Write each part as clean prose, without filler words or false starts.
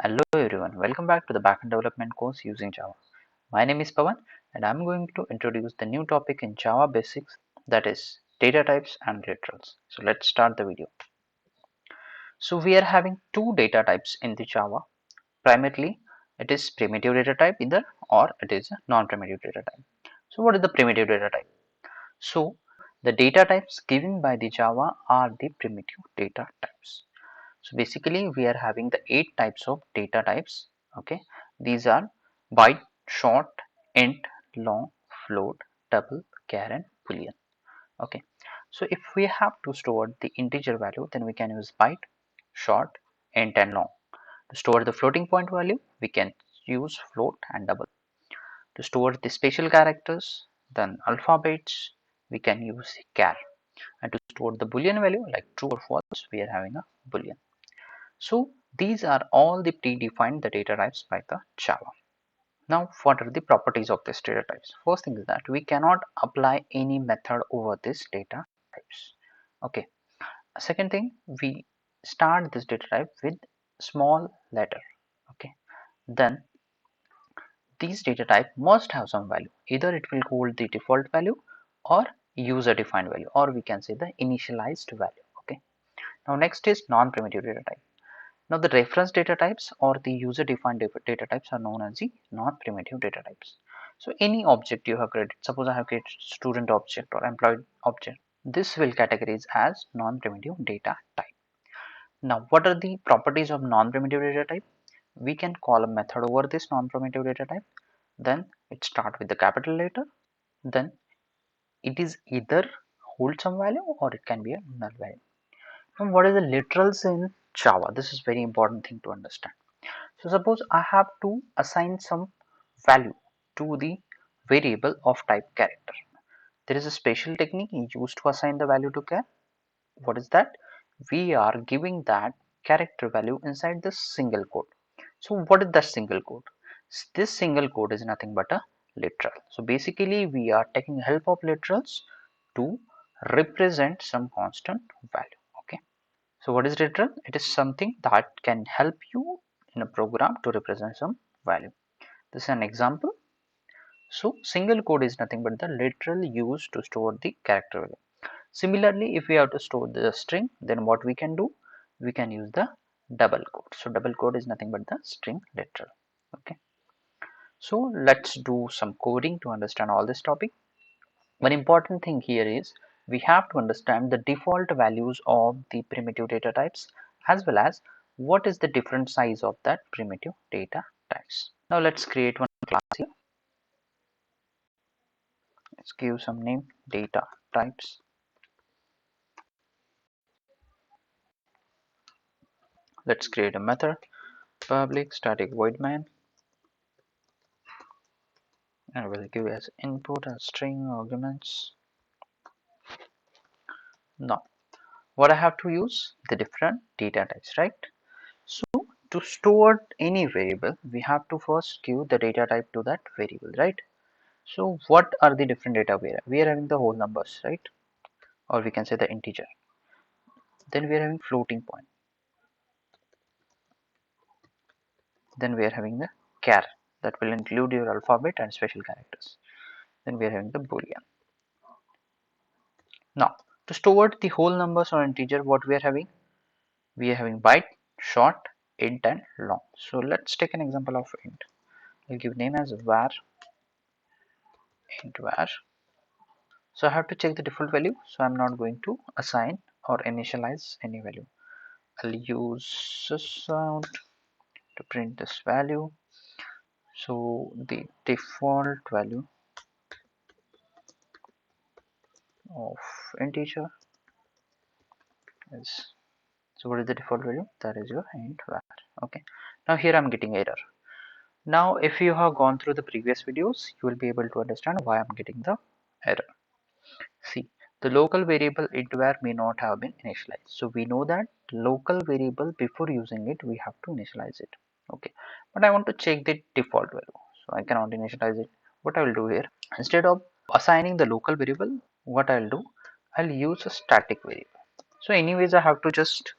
Hello everyone, welcome back to the Backend Development course using Java. My name is Pawan and I'm going to introduce the new topic in Java Basics, that is data types and literals. So let's start the video. So we are having two data types in the Java. Primarily it is primitive data type either or it is a non-primitive data type. So what is the primitive data type? So the data types given by the Java are the primitive data types. So basically we are having the 8 types of data types. Okay, these are byte, short, int, long, float, double, char and boolean. Okay, so if we have to store the integer value, then we can use byte, short, int and long. To store the floating point value, we can use float and double. To store the special characters, then alphabets, we can use char. And to store the boolean value like true or false, we are having a boolean. So these are all the predefined the data types by the Java. Now what are the properties of this data types? First thing is that we cannot apply any method over this data types. Okay. Second thing, we start this data type with small letter. Okay. Then these data type must have some value. Either it will hold the default value or user defined value, or we can say the initialized value. Okay. Now next is non-primitive data type. Now the reference data types or the user defined data types are known as the non-primitive data types. So any object you have created, suppose I have created student object or employee object, this will categorize as non-primitive data type. Now what are the properties of non-primitive data type? We can call a method over this non-primitive data type, then it start with the capital letter, then it is either hold some value or it can be a null value. Now what is the literals in Java? This is very important thing to understand. So suppose I have to assign some value to the variable of type character. There is a special technique used to assign the value to char. What is that? We are giving that character value inside this single quote. So what is that single quote? This single quote is nothing but a literal. So basically we are taking help of literals to represent some constant value. Okay. So what is literal? It is something that can help you in a program to represent some value. This is an example. So single quote is nothing but the literal used to store the character value. Similarly, if we have to store the string, then what we can do? We can use the double quote. So double quote is nothing but the string literal. Okay. So let's do some coding to understand all this topic. One important thing here is we have to understand the default values of the primitive data types as well as what is the different size of that primitive data types. Now let's create one class here. Let's give some name data types. Let's create a method public static void main and we'll give as input a string arguments. Now what I have to use the different data types, right? So to store any variable, we have to first give the data type to that variable, right? So what are the different data we are? We are having the whole numbers, right? Or we can say the integer. Then we are having floating point. Then we are having the char that will include your alphabet and special characters. Then we are having the boolean. Now to store the whole numbers or integer, what we are having? We are having byte, short, int and long. So let's take an example of int. I'll give name as var int var. So I have to check the default value. So I'm not going to assign or initialize any value. I'll use sysout to print this value. So the default value of integer is, so what is the default value? That is your int var. Okay. Now here I'm getting error. Now if you have gone through the previous videos, you will be able to understand why I'm getting the error. See, the local variable int_var may not have been initialized. So we know that local variable before using it, we have to initialize it. Okay, but I want to check the default value. So I cannot initialize it. What I will do here, instead of assigning the local variable, what I'll do, I'll use a static variable. So anyways, I have to just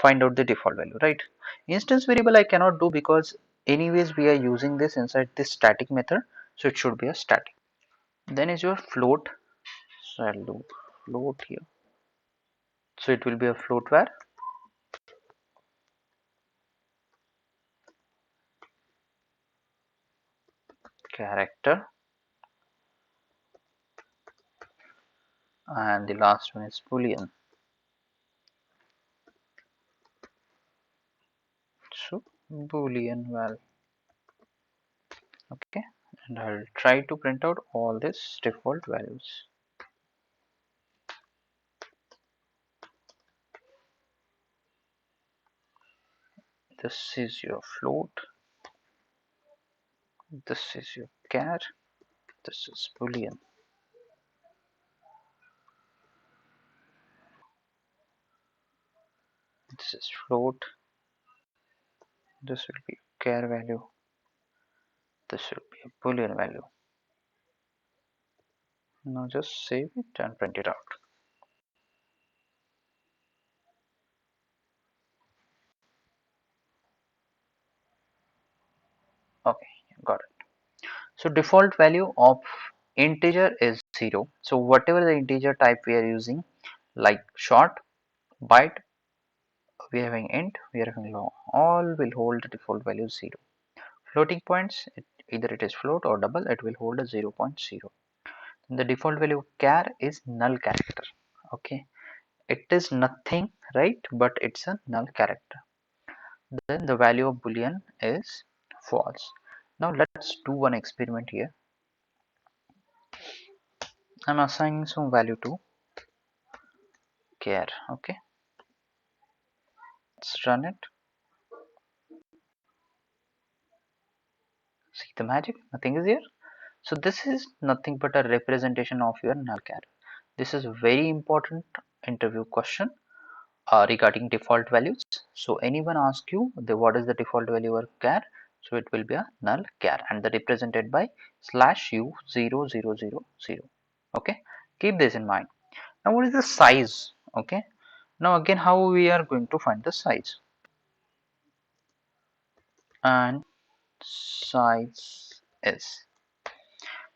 find out the default value, right? Instance variable I cannot do because anyways we are using this inside this static method, so it should be a static. Then is your float, so I'll do float here. So it will be a float var character, and the last one is boolean. So boolean val. Okay, and I'll try to print out all these default values. This is your float, this is your char, this is boolean, this is float, this will be char value, this will be a boolean value. Now just save it and print it out. Okay, got it. So default value of integer is 0. So whatever the integer type we are using, like short, byte, we are having int, we are having long, all will hold the default value 0. Floating points, either it is float or double, it will hold a 0.0. The default value char is null character. Okay, it is nothing, right? But it's a null character. Then the value of boolean is false. Now let's do one experiment here. I'm assigning some value to char. Okay, let's run it. See the magic, nothing is here. So this is nothing but a representation of your null char. This is a very important interview question regarding default values. So anyone asks you what is the default value of char, so it will be a null char and the represented by /u0000. Okay, keep this in mind. Now what is the size? Okay, now again how we are going to find the size, and size is,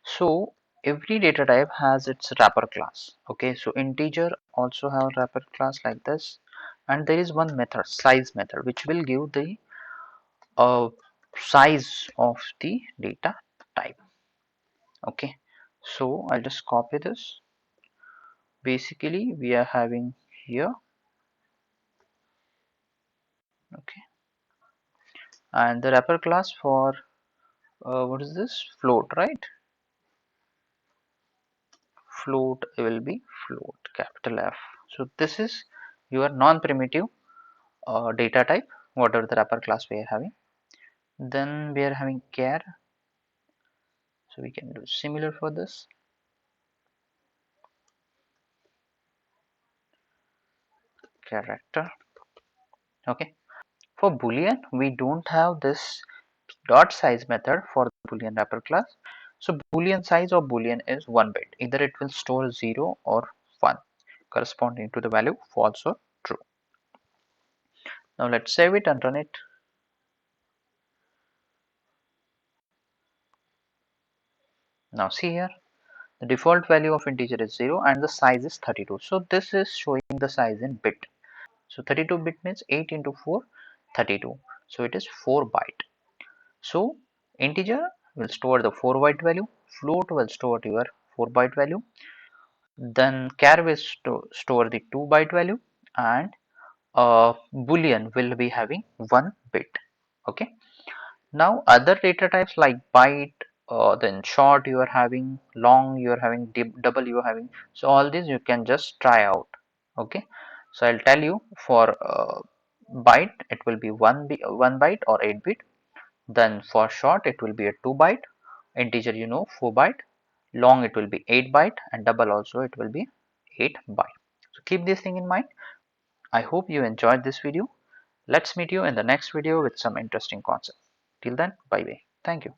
so every data type has its wrapper class. Okay, so integer also have wrapper class like this, and there is one method, size method, which will give the size of the data type. Okay, so I'll just copy this. Basically we are having here, okay, and the wrapper class for what is this, float, right? Float will be float, capital F. So this is your non-primitive data type, whatever the wrapper class we are having. Then we are having char, so we can do similar for this. Character. Okay, for boolean we don't have this dot size method for the boolean wrapper class. So boolean size of boolean is 1 bit, either it will store 0 or 1 corresponding to the value false or true. Now let's save it and run it. Now see here, the default value of integer is 0 and the size is 32. So this is showing the size in bit. So 32 bit means 8 into 4, 32. So it is 4 byte. So integer will store the 4 byte value, float will store your 4 byte value, then char will store the 2 byte value, and boolean will be having 1 bit. Okay. Now other data types like byte, then short you are having, long you are having, double you are having. So all these you can just try out. Okay, so I'll tell you for byte it will be 1 byte or 8 bit. Then for short it will be a 2 byte, integer 4 byte, long it will be 8 byte, and double also it will be 8 byte. So keep this thing in mind. I hope you enjoyed this video. Let's meet you in the next video with some interesting concept. Till then, bye bye. Thank you.